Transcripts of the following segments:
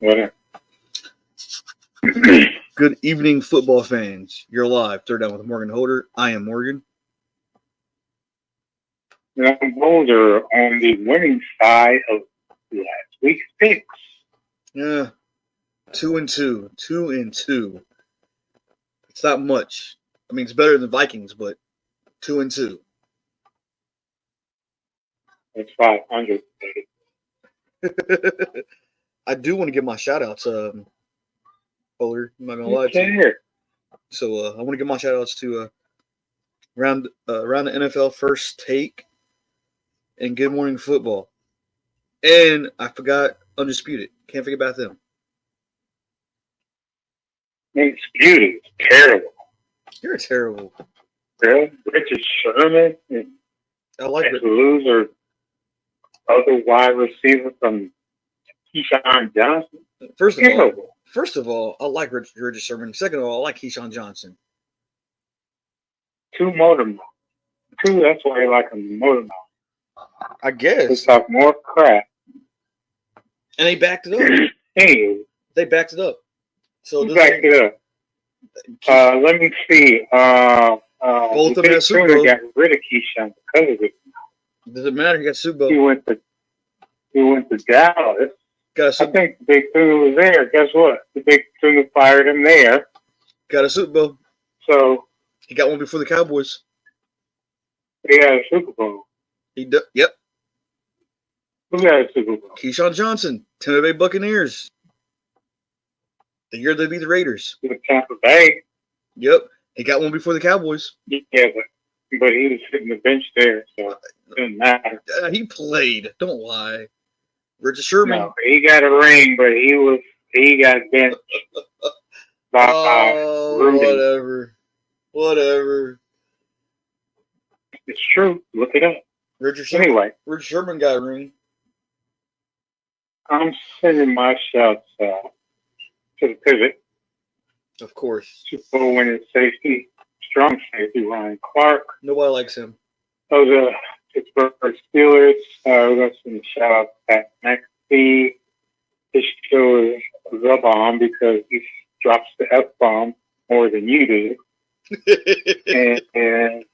What? Good evening, football fans. You're live. Third down with Morgan Holder. I am Morgan. Boulder on the winning side of last week's picks. Yeah, 2-2, 2-2. It's not much. I mean, it's better than the Vikings, but 2-2. It's 500. I do want to give my shout outs, Holder. I'm not gonna lie to you. Care. So I want to give my shout outs to around the NFL First Take and Good Morning Football. And I forgot Undisputed. Can't forget about them. Undisputed. It's terrible. You're terrible. Really? Richard Sherman and I like it. loser, other wide receiver from Keyshawn Johnson. First of all, I like Richard Sherman. Second of all, I like Keyshawn Johnson. Two, that's why I like him, motor mouth. I guess. They talk more crap. And they backed it up. Anyway. They backed it up. So backed it up. Let me see. Both of them had Super Bowl. Got rid of Keyshawn because of it. Doesn't matter. He got Super Bowl. He went to Dallas. I think the Big Tuna was there. Guess what? The Big Tuna fired him there. Got a Super Bowl. So he got one before the Cowboys. He got a Super Bowl. Yep. Who got a Super Bowl? Keyshawn Johnson, Tampa Bay Buccaneers. The year they beat the Raiders. With Tampa Bay. Yep. He got one before the Cowboys. Yeah, but he was sitting the bench there, so it didn't matter. He played. Don't lie. Richard Sherman. No, he got a ring, but he got benched by Rudy. Whatever. It's true. Look it up. Richard Sherman got a ring. I'm sending my shouts out to the pivot. Of course. Super Bowl winning safety, strong safety, Ryan Clark. Nobody likes him. Those are Pittsburgh Steelers. We're going to send a shout out to Pat McAfee. This show is the bomb because he drops the F-bomb more than you do. and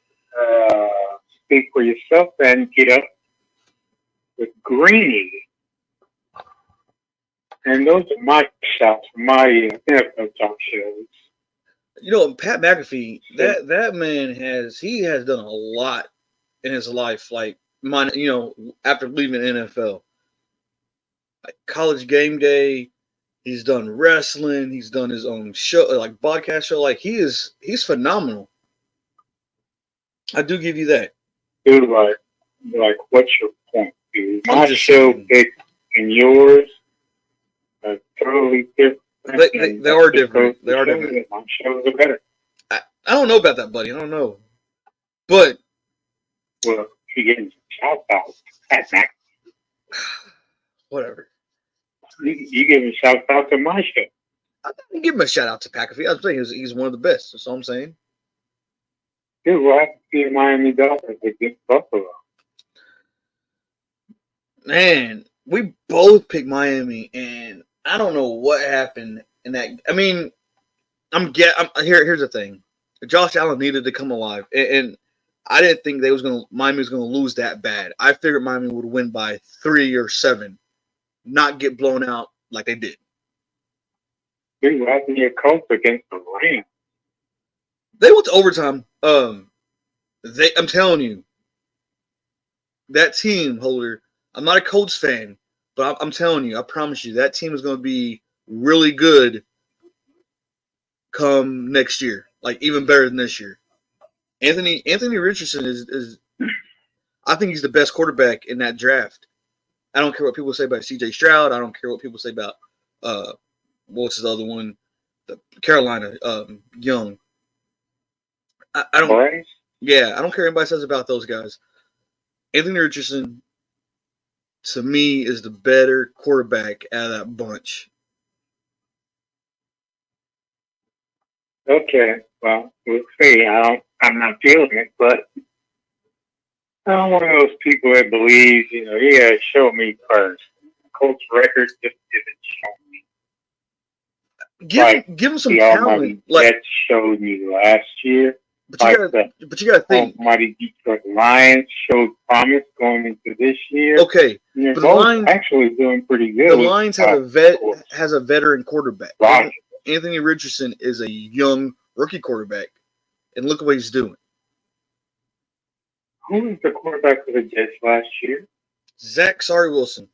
speak for yourself and get up with Greeny. And those are my shouts for my NFL talk shows. You know, Pat McAfee, that man has done a lot in his life. Like mine, after leaving the NFL, like College Game Day, he's done wrestling. He's done his own show, like podcast show. Like he's phenomenal. I do give you that. Dude, like, what's your point, dude? My show pick and yours are totally different. They are different. They are different. My shows are better. I don't know about that, buddy. I don't know. But well, you're getting shout outs at Mac. Whatever. You giving shout out to my show. I didn't give him a shout out to McAfee. I was saying he's one of the best. That's all I'm saying. Dude, what happened to the Miami Dolphins against Buffalo? Man, we both picked Miami, and I don't know what happened in that. I mean, here's the thing: Josh Allen needed to come alive, and I didn't think Miami was gonna lose that bad. I figured Miami would win by 3 or 7, not get blown out like they did. Dude, what happened to your Colts against the Rams? They went to overtime. I'm telling you, that team, Holder. I'm not a Colts fan, but I'm telling you, I promise you, that team is going to be really good come next year, like even better than this year. Anthony Richardson is I think he's the best quarterback in that draft. I don't care what people say about C.J. Stroud. I don't care what people say about what's his other one, the Carolina Young. I don't. Right. Yeah, I don't care what anybody says about those guys. Anthony Richardson, to me, is the better quarterback out of that bunch. Okay, well, we'll see. I'm not feeling it, but I'm one of those people that believes, you gotta show me first. Colts record just isn't showing me. give him some the talent. almighty Like, Jets showed me last year. but you gotta think. Almighty Detroit Lions showed promise going into this year. Okay, And they're but the both Lions actually doing pretty good. The Lions have a veteran quarterback. Rodgers. Anthony Richardson is a young rookie quarterback, and look what he's doing. Who was the quarterback for the Jets last year? Zach Wilson.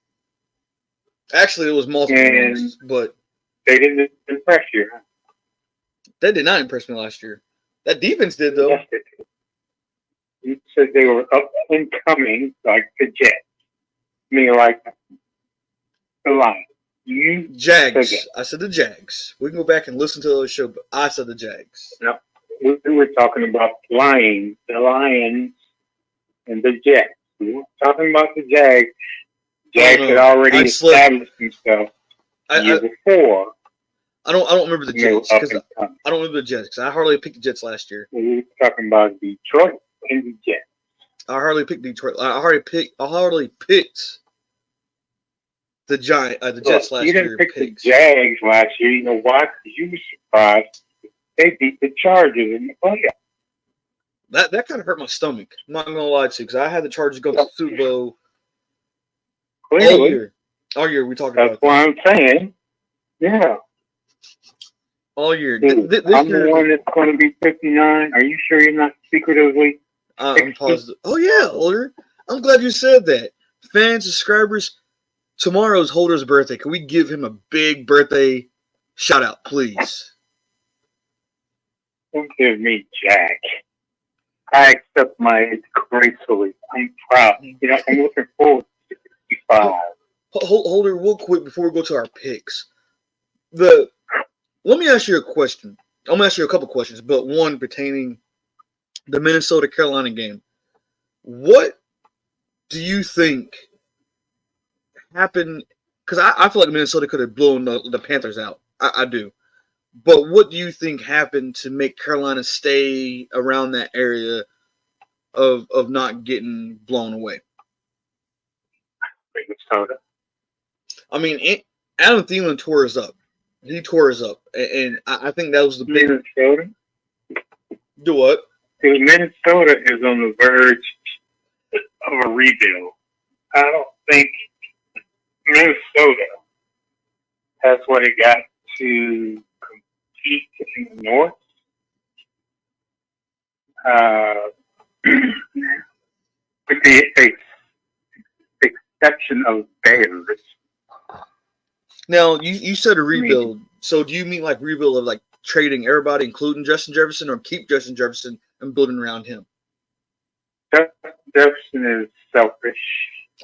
Actually, it was multiple ones, but they didn't impress you. Huh? That did not impress me last year. That defense did, though. Yes, you said they were up and coming like the Jets. I mean, like the Lions. You Jags. I said the Jags. We can go back and listen to the show, but I said the Jags. No, we were talking about the Lions, and the Jets. We were talking about the Jags. Jags had already established themselves the year before. I don't remember the Jets because I don't remember the Jets because I hardly picked the Jets last year. We were talking about Detroit and the Jets. I hardly picked Detroit. I hardly picked the Jets last year. You didn't pick the Jags last year. You know why? Because you were surprised they beat the Chargers in the playoffs. That kind of hurt my stomach. I'm not gonna lie to you because I had the Chargers go to the Super Bowl all year. We talked about. That's what I'm saying. Yeah. All year. Dude, I'm the one that's going to be 59. Are you sure you're not secretively? I'm positive. Oh yeah, Holder. I'm glad you said that. Fans, subscribers, tomorrow's Holder's birthday. Can we give him a big birthday shout out, please? Don't give me Jack. I accept my age gracefully. I'm proud. You know, I'm looking forward to 65. Holder, real quick before we go to our picks. Let me ask you a question. I'm gonna ask you a couple questions, but one pertaining the Minnesota-Carolina game. What do you think happened? Because I feel like Minnesota could have blown the Panthers out. I do. But what do you think happened to make Carolina stay around that area of not getting blown away? Minnesota. I mean, Adam Thielen tore us up. He tore us up, and I think that was the big. Minnesota. Do what? Because Minnesota is on the verge of a rebuild. I don't think Minnesota has what it got to compete in the North. With the exception of Bears. Now, you said a rebuild. So do you mean like rebuild of like trading everybody, including Justin Jefferson, or keep Justin Jefferson and building around him? Justin Jefferson is selfish.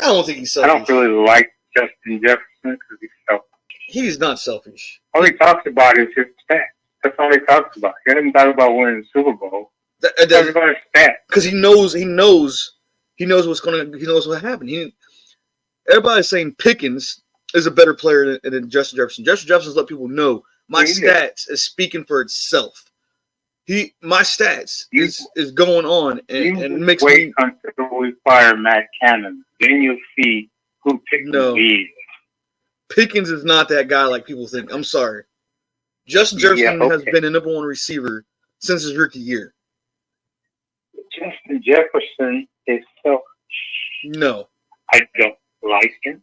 I don't think he's selfish. I don't really like Justin Jefferson because he's selfish. He's not selfish. All he talks about is his stats. That's all he talks about. He doesn't talk about winning the Super Bowl. He talks about his stats. Because he knows what's going to. He knows what happened. Everybody's saying Pickens is a better player than Justin Jefferson. Justin Jefferson's let people know my stats is speaking for itself. My stats is going on and makes me until we fire Matt Cannon. Then you'll see who Pickens is. Pickens is not that guy like people think. I'm sorry. Justin Jefferson has been a number one receiver since his rookie year. Justin Jefferson is selfish. No. I don't like him.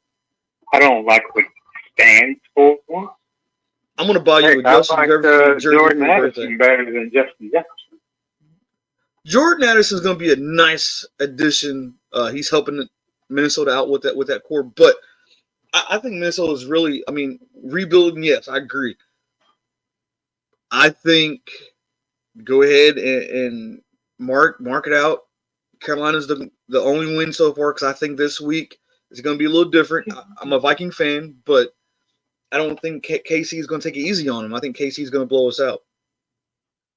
I don't like what he stands for. I'm going to buy you a Justin Jefferson jersey Jordan Addison better than Justin Jefferson. Jordan Addison is going to be a nice addition. He's helping Minnesota out with that core. But I think Minnesota is really, rebuilding, yes, I agree. I think go ahead and mark it out. Carolina's the only win so far because I think this week is going to be a little different. I'm a Viking fan, but I don't think KC is going to take it easy on him. I think KC is going to blow us out.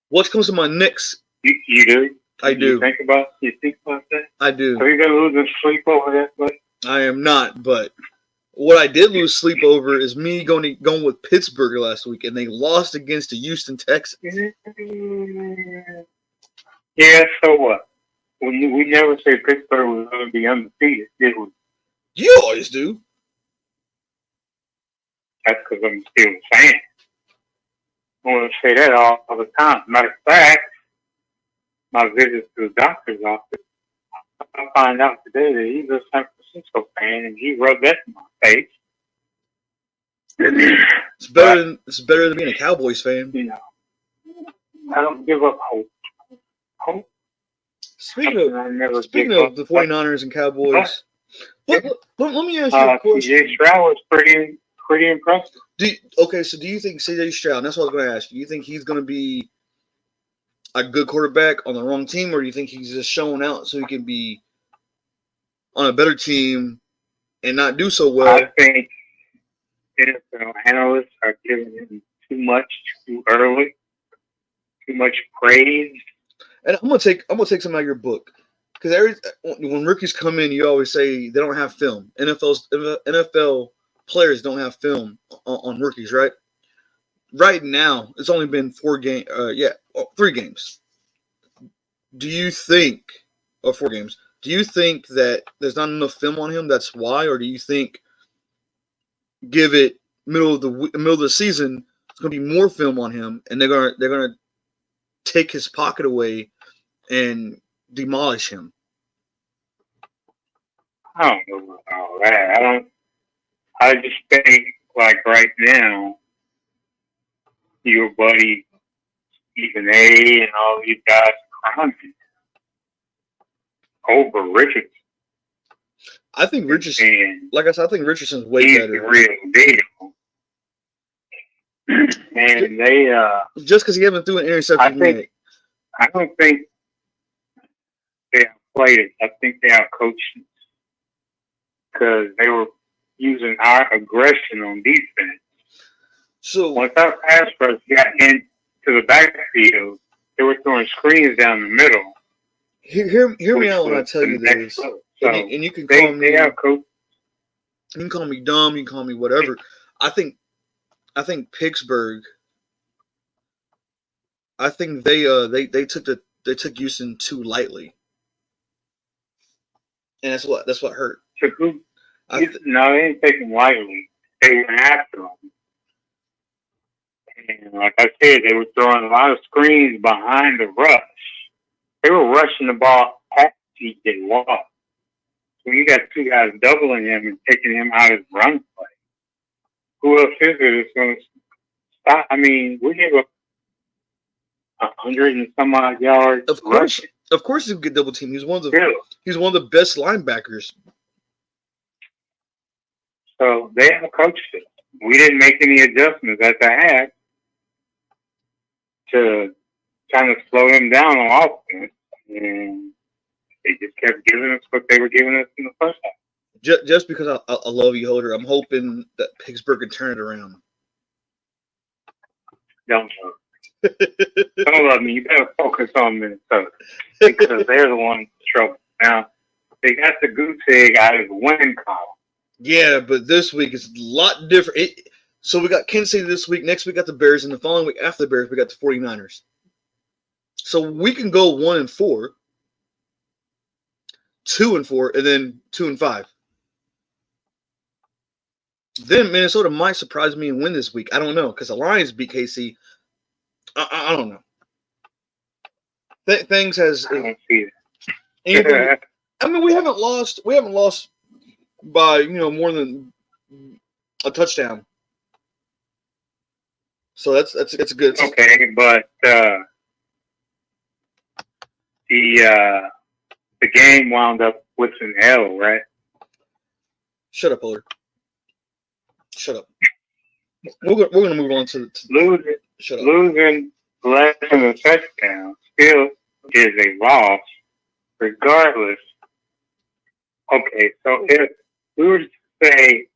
What comes to my next? You do? I do. You think about that? I do. Are you going to lose sleep over that place? I am not, but what I did lose sleep over is me going with Pittsburgh last week, and they lost against the Houston Texans. Yeah, so what? We never say Pittsburgh was going to be undefeated, did we? You always do. That's because I'm still a fan. I want to say that all the time. Matter of fact, my visits to the doctor's office, I find out today that he's a San Francisco fan, and he rubbed that in my face. It's better than being a Cowboys fan. You know, I don't give up hope. Hope. Speaking something I never of give up. the 49ers and Cowboys, let me ask you a question. CJ Stroud was pretty impressive. So do you think CJ Stroud, and that's what I was going to ask you, do you think he's going to be a good quarterback on the wrong team, or do you think he's just showing out so he can be on a better team and not do so well? I think NFL analysts are giving him too much too early, too much praise. And I'm gonna take some out of your book, because when rookies come in, you always say they don't have film. NFL players don't have film on rookies, right? Right now, it's only been 3 games. Do you think, or 4 games? Do you think that there's not enough film on him? That's why, or do you think give it middle of the season, it's gonna be more film on him, and they're gonna take his pocket away and demolish him? I don't know about all that. I just think, like, right now, your buddy Stephen A. and all these guys are over Richardson. I think Richardson, and like I said, I think Richardson's way he's better. the real deal. And they just because he haven't threw an interception yet. I don't think they outplayed it. I think they outcoached it because they were using our aggression on defense. So once our pass rush got into the backfield, they were throwing screens down the middle. Hear me out when I tell you this. So and you can call me. They outcoached. You can call me dumb. You can call me whatever. I think Pittsburgh. I think they took Houston too lightly, and that's what hurt. Took who? No, they didn't take him lightly. They went after him, and like I said, they were throwing a lot of screens behind the rush. They were rushing the ball past T.J. Watt. So you got 2 guys doubling him and taking him out of his run play. Who else is it that's going to stop? I mean, we gave up 100 and some odd yards. Of course, he's a good double team. He's one of the best linebackers. So they have coached it. We didn't make any adjustments at the half to kind of slow them down on offense, and they just kept giving us what they were giving us in the first half. Just because I love you, Holder, I'm hoping that Pittsburgh can turn it around. Don't love me. You better focus on Minnesota because they're the ones in trouble. Now, they got the goose egg out of the win column. Yeah, but this week is a lot different. So we got Kansas City this week. Next week, we got the Bears. And the following week after the Bears, we got the 49ers. So we can go 1-4, 2-4, and then 2-5. Then Minnesota might surprise me and win this week. I don't know, because the Lions beat KC. I don't know. Things has. I don't see it. I mean, we haven't lost. We haven't lost by more than a touchdown. So that's a good. Okay, but the game wound up with an L, right? Shut up, Oler. Shut up. We're gonna move on to losing. Shut up. Losing less than a touchdown still is a loss, regardless. Okay, so if we were to say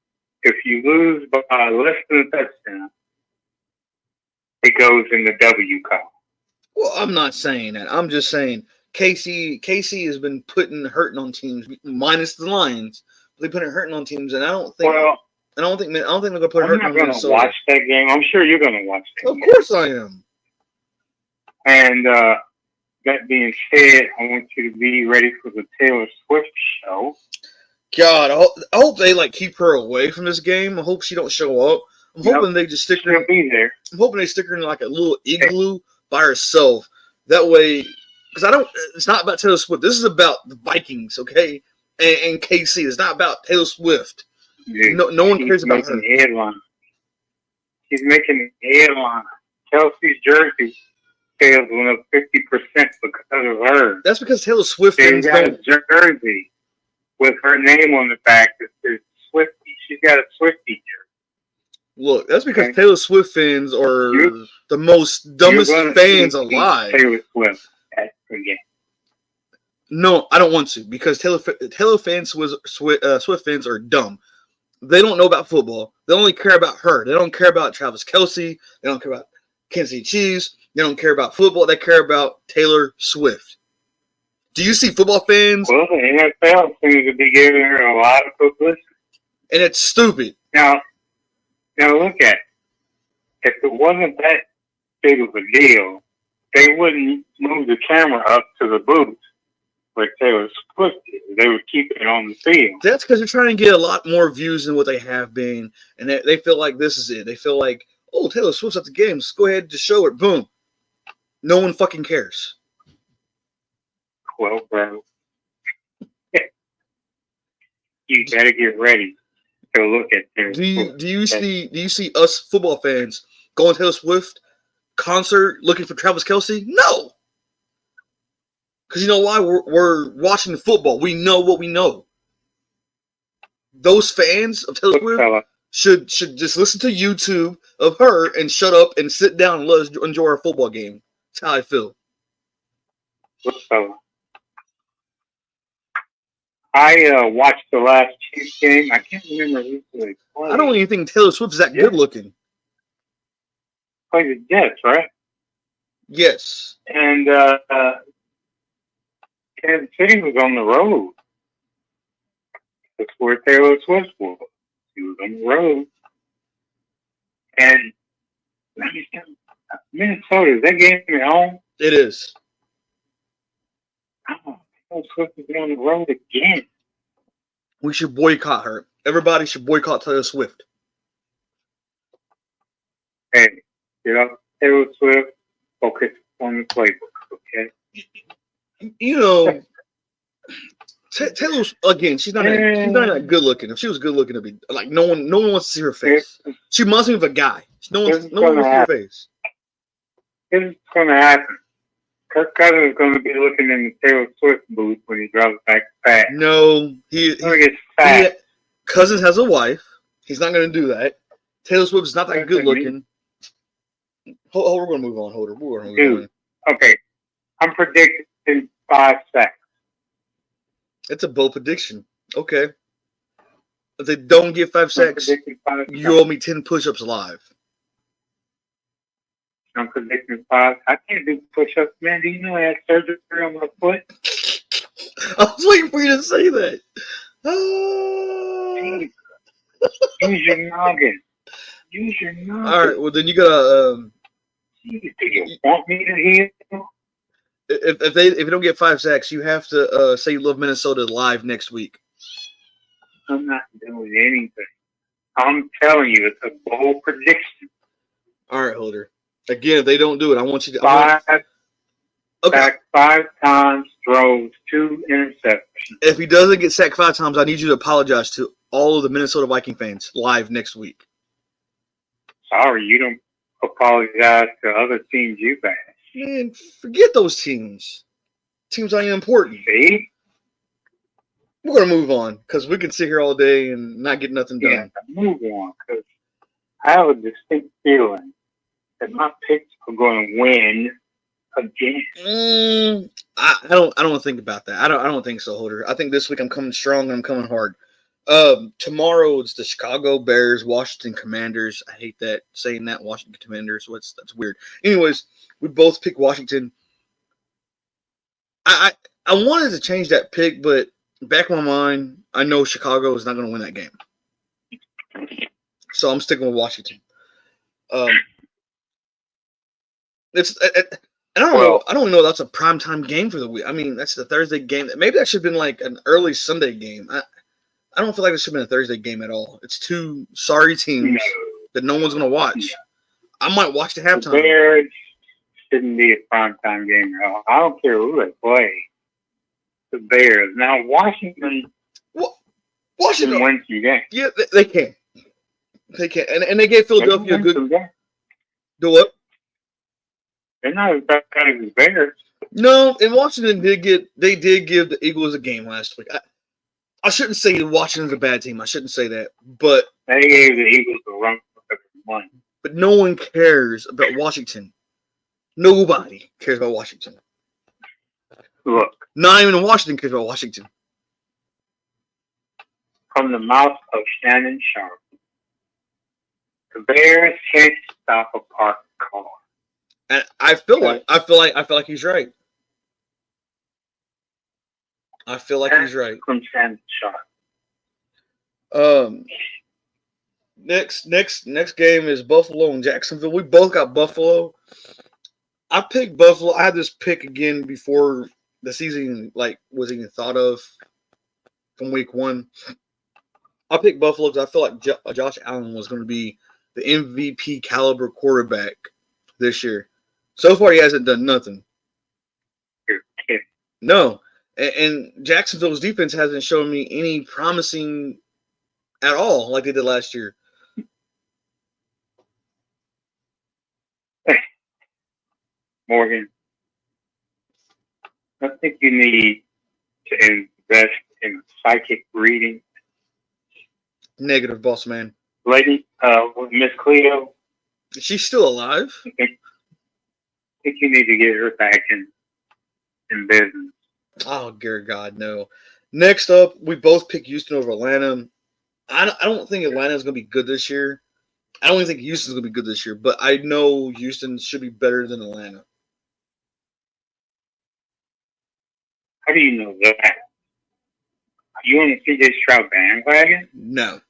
if you lose by less than a touchdown, it goes in the W column. Well, I'm not saying that. I'm just saying KC has been hurting on teams, minus the Lions. They put it hurting on teams, and I don't think. Well, I don't think they're gonna put hurting on Minnesota. I'm not gonna watch that game. I'm sure you're gonna watch that game. Of course I am. And that being said, I want you to be ready for the Taylor Swift show. God, I hope they keep her away from this game. I hope she don't show up. I'm hoping they just stick her. She'll be there. I'm hoping they stick her in like a little igloo by herself. That way, because I don't. It's not about Taylor Swift. This is about the Vikings, okay? And KC. It's not about Taylor Swift. Dude, No one cares about her. Headline. She's making the headline. Kelsey's jersey sales went up 50% because of her. That's because Taylor Swift She's fans got don't. a jersey with her name on the back that says Swifty. She's got a Swifty jersey. Look, that's because Okay. Taylor Swift fans are You- the most dumbest You're gonna fans see alive. Taylor Swift at the game. No, I don't want to because Swift fans are dumb. They don't know about football. They only care about her. They don't care about Travis Kelce. They don't care about Kansas City Chiefs. They don't care about football. They care about Taylor Swift. Do you see football fans? Well, the NFL seems to be giving her a lot of publicity. And it's stupid. Now look at it. If it wasn't that big of a deal, they wouldn't move the camera up to the booth where Taylor Swift is. They would keep it on the field. That's because they're trying to get a lot more views than what they have been. And they feel like this is it. They feel like, oh, Taylor Swift's at the games. Go ahead and just show it. Boom. No one fucking cares. Well, bro, you better get ready to look at Taylor Swift. Do you see us football fans going to Taylor Swift concert looking for Travis Kelce? No. Because you know why? We're watching football. We know what we know. Those fans of Taylor Look, Swift fella, should just listen to YouTube of her and shut up and sit down and let us enjoy our football game. That's how I feel. look, fella. I watched the last Chiefs game. I can't remember who they played. I don't even think Taylor Swift is that good looking. Played the Jets, right? Yes. And Kansas City was on the road. That's where Taylor Swift was. He was on the road. And Minnesota, is that game at home? It is. Oh, Taylor Swift is on the road again. We should boycott her. Everybody should boycott Taylor Swift. Hey, get up Taylor Swift, focus on the playbook, okay? You know, Taylor again. She's not that good looking. If she was good looking, it'd be like no one wants to see her face. She reminds me of a guy. No one wants to see her face. This is going to happen. Kirk Cousins is going to be looking in the Taylor Swift booth when he drives back to pass. No, He's going to get fat. Cousins has a wife. He's not going to do that. Taylor Swift is not that good looking. We're going to move on, Holder. We're going to move on. Okay, I'm predicting 5 sacks. It's a bold prediction. Okay. If they don't get 5 sacks, you owe me 10 push-ups live. I'm predicting 5. I can't do push-ups, man. Do you know I had surgery on my foot? I was waiting for you to say that. Use your noggin. Use your noggin. All right. Well, then you gotta. Do you want me to heal? If they don't get 5 sacks, you have to say you love Minnesota live next week. I'm not doing anything. I'm telling you, it's a bold prediction. All right, Holder. Again, if they don't do it, I want you to. 5 Okay. sacks, 5 times, throws 2 interceptions. If he doesn't get sacked 5 times, I need you to apologize to all of the Minnesota Viking fans live next week. Sorry, you don't apologize to other teams you bash. Man, forget those teams. Teams ain't important. See? We're gonna move on because we can sit here all day and not get nothing done. Yeah, move on, because I have a distinct feeling that my picks are going to win again. I don't think about that. I don't think so, Holder. I think this week I'm coming strong and I'm coming hard. Tomorrow it's the Chicago Bears, Washington Commanders. I hate that saying that, Washington Commanders. That's weird. Anyways, we both pick Washington. I wanted to change that pick, but back in my mind, I know Chicago is not going to win that game, so I'm sticking with Washington. I don't know. I don't know. That's a primetime game for the week. I mean, that's the Thursday game. Maybe that should have been like an early Sunday game. I don't feel like it should have been a Thursday game at all. It's two sorry teams that no one's gonna watch. I might watch the The halftime. Bears shouldn't be a primetime game at all. I don't care who they play. The Bears. Now, Washington can Washington, win some games. yeah, they can. They can, and they gave Philadelphia a They can win good. some games. Do what? They're not as bad as the Bears. No, and Washington did give the Eagles a game last week. I shouldn't say Washington's a bad team. I shouldn't say that, but They gave the Eagles a run for money. but no one cares about Washington. Nobody cares about Washington. Look, Not even Washington cares about Washington. from the mouth of Shannon Sharp, the Bears can't stop a parked car. And I feel like he's right. I feel like he's right. From Shannon Sharp. Next game is Buffalo and Jacksonville. We both got Buffalo. I picked Buffalo. I had this pick again before the season was even thought of from week 1. I picked Buffalo because I feel like Josh Allen was going to be the MVP caliber quarterback this year. So far, he hasn't done nothing. You're kidding. No. And Jacksonville's defense hasn't shown me any promising at all like they did last year. Morgan, I think you need to invest in psychic reading. Negative, boss man. Lady, Miss Cleo, She's still alive. I think you need to get her back in business. Oh, dear God, no. Next up, we both pick Houston over Atlanta. I don't think Atlanta's going to be good this year. I don't even think Houston's going to be good this year, but I know Houston should be better than Atlanta. How do you know that? You on the CJ Stroud bandwagon? No.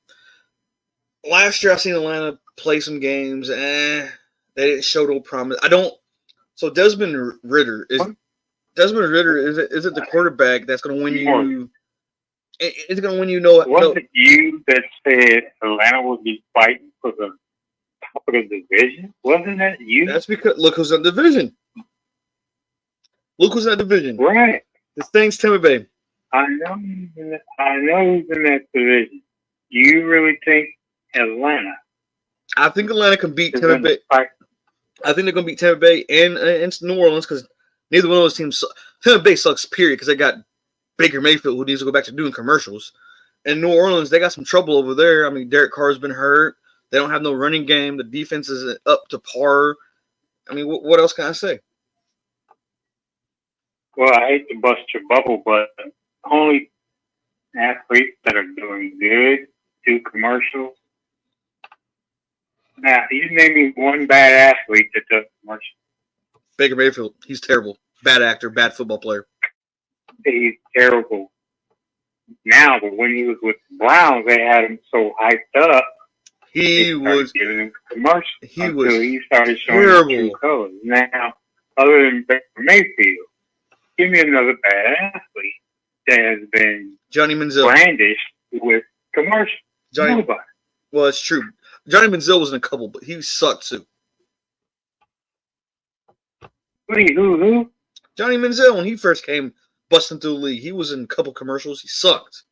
Last year, I seen Atlanta play some games. They didn't show no promise. So Desmond Ritter is it the quarterback that's going to win you? It's going to win you. Was it you that said Atlanta would be fighting for the top of the division? Wasn't that you? That's because look who's in the division. Look who's in that division. Right. This thing's Tampa Bay. I know who's in that division. You really think Atlanta? I think Atlanta can beat is Tampa gonna Bay. fight? I think they're going to beat Tampa Bay and New Orleans because neither one of those teams. Tampa Bay sucks, period, because they got Baker Mayfield who needs to go back to doing commercials. And New Orleans, they got some trouble over there. I mean, Derek Carr's been hurt. They don't have no running game. The defense isn't up to par. I mean, what else can I say? Well, I hate to bust your bubble, but only athletes that are doing good do commercials. Now, you name me one bad athlete that does commercials. Baker Mayfield, he's terrible. Bad actor, bad football player. He's terrible now, but when he was with the Browns, they had him so hyped up. He was giving him commercials. He started showing terrible. his true colors. Now, other than Baker Mayfield, give me another bad athlete that has been Johnny Manziel brandished with commercials. Nobody. Well, it's true. Johnny Manziel was in a couple, but he sucked too. Who? Johnny Manziel, when he first came busting through the league, he was in a couple commercials. He sucked.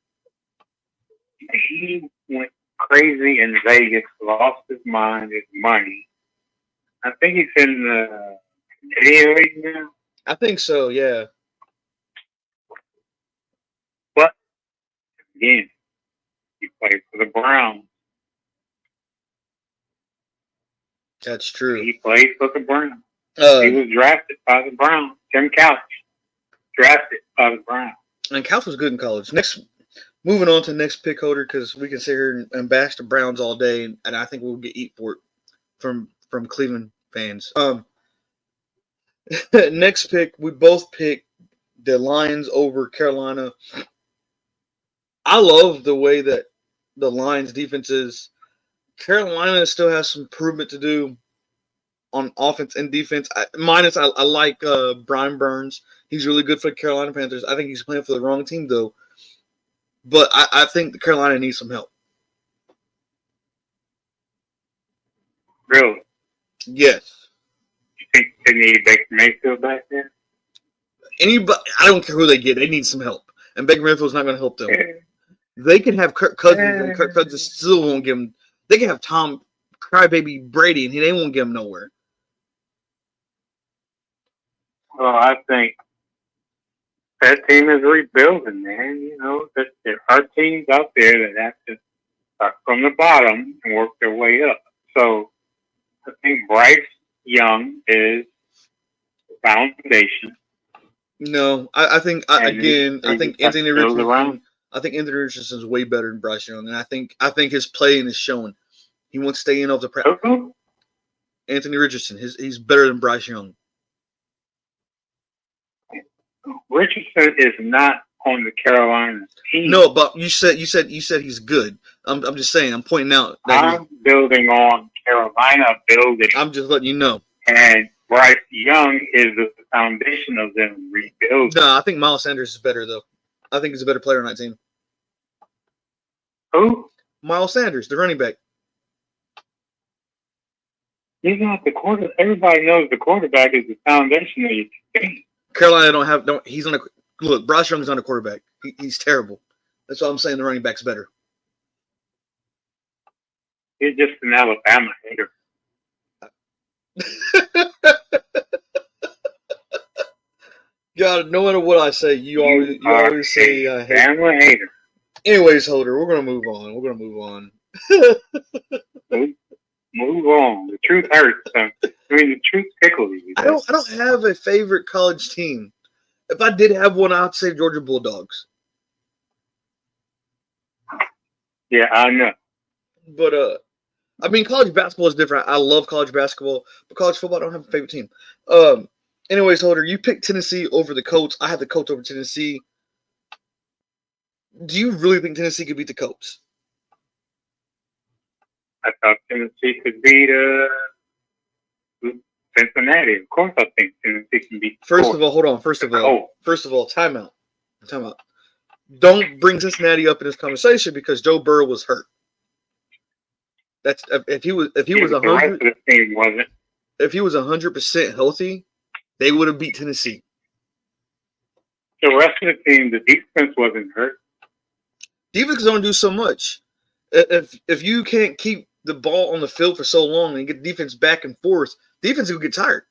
He went crazy in Vegas, lost his mind, his money. I think he's in the Canadian League now. I think so, yeah. But, again, he played for the Browns. That's true. He played for the Browns. He was drafted by the Browns. Tim Couch, drafted by the Browns. And Couch was good in college. Moving on to the next pick holder, because we can sit here and bash the Browns all day, and I think we'll get eat for it from Cleveland fans. Next pick, we both picked the Lions over Carolina. I love the way that the Lions defense is. Carolina still has some improvement to do on offense and defense. I like Brian Burns. He's really good for the Carolina Panthers. I think he's playing for the wrong team, though. But I think the Carolina needs some help. Really? Yes. You think they need Baker Mayfield back there? Anybody, I don't care who they get. They need some help, and Baker Mayfield's not going to help them. Yeah. They can have Kirk Cousins, and Kirk Cousins still won't give them. They can have Tom Crybaby Brady, and they won't get him nowhere. Well, I think that team is rebuilding, man. You know, there are teams out there that have to start from the bottom and work their way up. So I think Bryce Young is the foundation. No, I think Anthony Richardson. I think Anthony Richardson is way better than Bryce Young, and I think his playing is showing. He wants to stay in off the practice. Anthony Richardson, he's better than Bryce Young. Richardson is not on the Carolina team. No, but you said he's good. I'm just saying. I'm pointing out that I'm building on Carolina building. I'm just letting you know. And Bryce Young is the foundation of them rebuilding. No, I think Miles Sanders is better though. I think he's a better player on that team. Who? Miles Sanders, the running back. He's not the quarterback. Everybody knows the quarterback is the foundation of your team. Carolina he's on a look. Bryce Young's on a quarterback. He's terrible. That's why I'm saying the running back's better. He's just an Alabama hater. God, no matter what I say, you always say Alabama hater. Anyways, Holder, we're gonna move on. Move on. The truth hurts. The truth tickles you. I don't have a favorite college team. If I did have one, I'd say Georgia Bulldogs. Yeah, I know. But I mean, college basketball is different. I love college basketball, but college football, I don't have a favorite team. Anyways, Holder, you picked Tennessee over the Colts. I had the Colts over Tennessee. Do you really think Tennessee could beat the Colts? I thought Tennessee could beat Cincinnati. Of course, I think Tennessee can beat. First of all, hold on. First of all, timeout. Don't bring Cincinnati up in this conversation because Joe Burrow was hurt. That's if he was 100. If he was 100% healthy, they would have beat Tennessee. The rest of the team, the defense wasn't hurt. Defense is going to do so much. If you can't keep the ball on the field for so long and get defense back and forth, defense will get tired.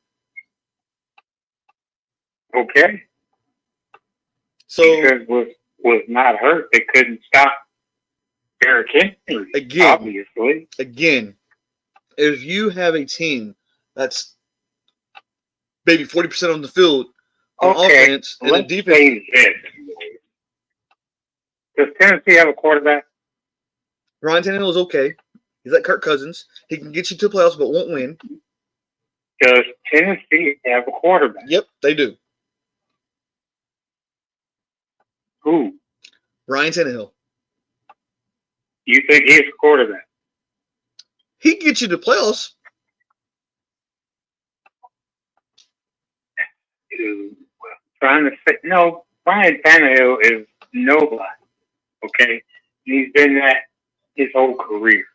Okay. So defense was not hurt. They couldn't stop Derrick Henry. Again, if you have a team that's maybe 40% on the field on offense and the defense. Does Tennessee have a quarterback? Ryan Tannehill is okay. He's like Kirk Cousins. He can get you to the playoffs, but won't win. Does Tennessee have a quarterback? Yep, they do. Who? Ryan Tannehill. You think he's a quarterback? He can get you to the playoffs. Trying to say, no, Ryan Tannehill is nobody. Okay? He's been that his whole career.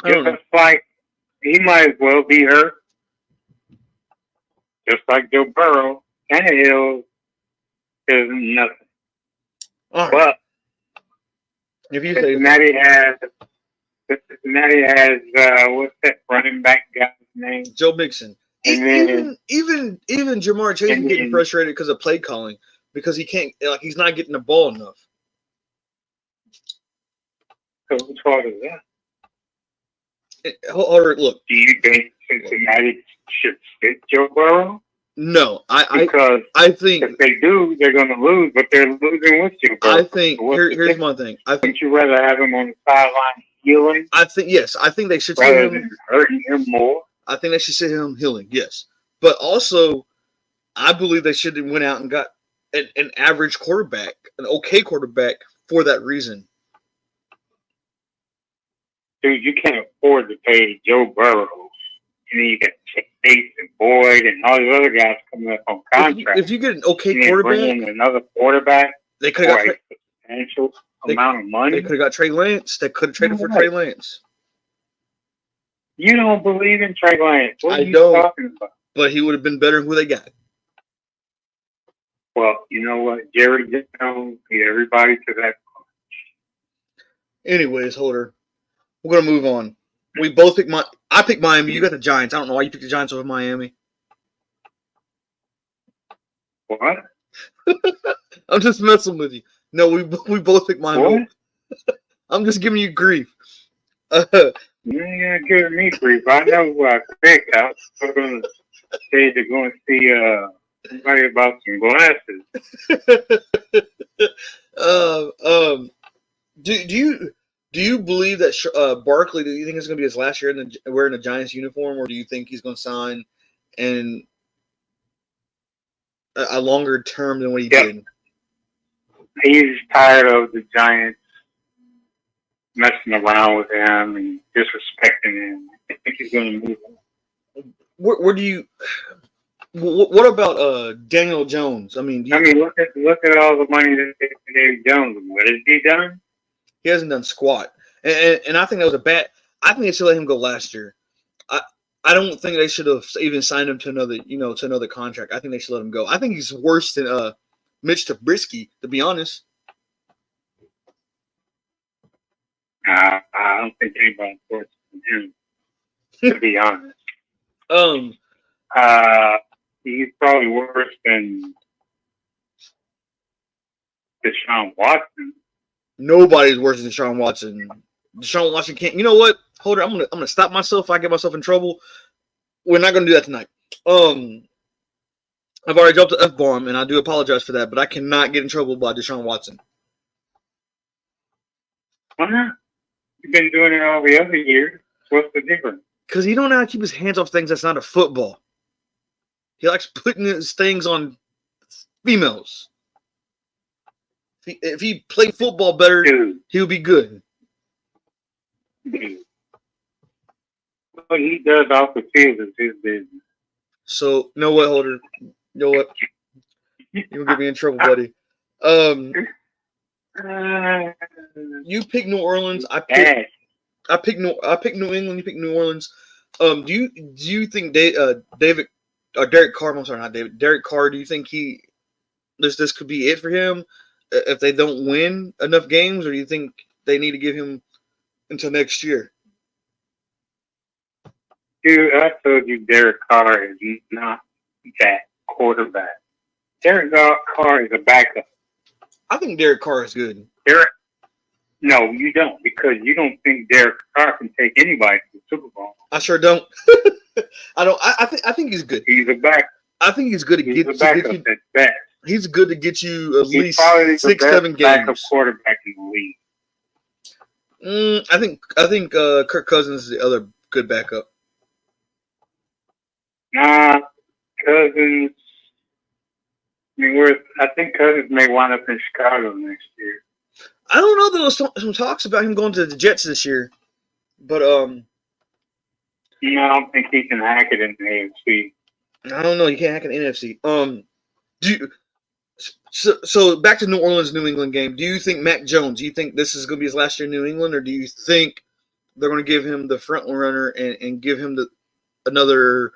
Just like he might as well be hurt. Just like Joe Burrow, Tannehill is nothing. Right. But if you Cincinnati has what's that running back guy's name? Joe Mixon. Even Jamar Chase is getting frustrated because of play calling because he can't he's not getting the ball enough. So whose fault is that? Look. Do you think Cincinnati should sit Joe Burrow? No, I think if they do, they're going to lose, but they're losing with Joe Burrow. I think here's my thing. Wouldn't you rather have him on the sideline healing? I think they should rather than hurting him more. I think they should sit him healing, yes. But also, I believe they should have went out and got an average quarterback, an okay quarterback for that reason. Dude, you can't afford to pay Joe Burrow. And then you got Chase and Boyd and all these other guys coming up on contract. If you get an okay quarterback, bring in another quarterback, they could have got substantial amount of money. They could have got Trey Lance. They could have traded for Trey Lance. You don't believe in Trey Lance. What are I you don't. talking about? But he would have been better than who they got. Well, you know what? Jerry Jones beat everybody to that. Anyways, Holder, we're gonna move on. We both picked I picked Miami. You got the Giants. I don't know why you picked the Giants over Miami. What? I'm just messing with you. No, we both picked Miami. What? I'm just giving you grief. You ain't gonna give me grief. I know who I picked. I was going to say to go and see somebody about some glasses. Do you believe that Barkley? Do you think it's going to be his last year wearing a Giants uniform, or do you think he's going to sign in a longer term than what he did? He's tired of the Giants messing around with him and disrespecting him. I think he's going to move on. Where do you? What about Daniel Jones? I mean, look at all the money that they gave Daniel Jones. What has he done? He hasn't done squat, and I think that was a bad. I think they should let him go last year. I don't think they should have even signed him to another contract. I think they should let him go. I think he's worse than Mitch Trubisky, to be honest. I don't think anybody's worse than him, to be honest. He's probably worse than Deshaun Watson. Nobody's worse than Deshaun Watson. Deshaun Watson can't. You know what? Hold on. I'm gonna stop myself if I get myself in trouble. We're not gonna do that tonight. I've already dropped the F-bomb, and I do apologize for that, but I cannot get in trouble by Deshaun Watson. Why not? You've been doing it all the other years. What's the difference? Because he don't know how to keep his hands off things that's not a football. He likes putting his things on females. If he played football better, he would be good. What he does off the field is his business. So, know what, Holder? You know what? You're going to get me in trouble, buddy. You pick New Orleans. I pick New England. You pick New Orleans. Do you think Derek Carr? I'm sorry, not David. Derek Carr. Do you think this could be it for him if they don't win enough games, or do you think they need to give him until next year? Dude, I told you Derek Carr is not that quarterback. Derek Carr is a backup. I think Derek Carr is good. No, you don't, because you don't think Derek Carr can take anybody to the Super Bowl. I sure don't. I don't. I think he's good. He's a backup. I think he's good to get backup at best. He's good to get you at least probably 6-7 games. Backup quarterback in the league. I think Kirk Cousins is the other good backup. Nah, Cousins. I think Cousins may wind up in Chicago next year. I don't know. There was some talks about him going to the Jets this year, but I don't think he can hack it in the AFC. I don't know. You can't hack an NFC. So back to New Orleans, New England game. Do you think Mac Jones? Do you think this is going to be his last year in New England, or do you think they're going to give him the front runner and give him another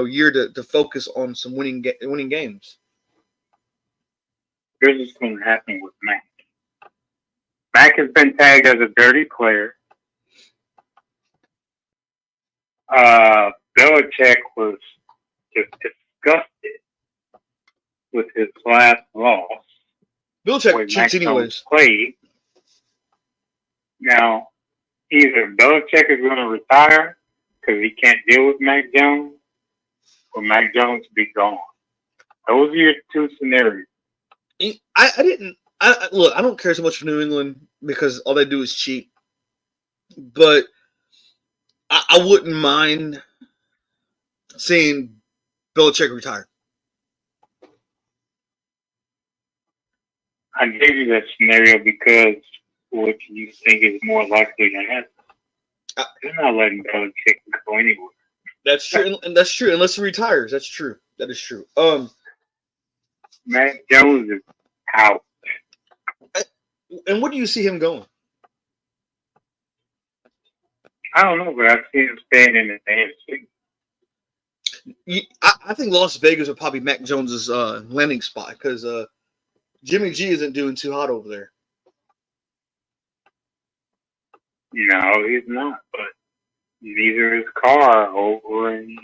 year to focus on some winning games? Here's what's going to happen with Mac. Mac has been tagged as a dirty player. Belichick was just disgusted with his last loss. Belichick cheats anyways. Played. Now, either Belichick is going to retire because he can't deal with Mac Jones, or Mac Jones be gone. Those are your two scenarios. Look, I don't care so much for New England because all they do is cheat. But I wouldn't mind seeing Belichick retire. I gave you that scenario because what you think is more likely to happen. They're not letting Belichick go anywhere. That's true, and that's true. Unless he retires, that's true. That is true. Mac Jones is out. And where do you see him going? I don't know, but I've seen him staying in the AFC. I think Las Vegas would probably be Mac Jones's landing spot because Jimmy G isn't doing too hot over there. No, he's not, but neither is Carr over in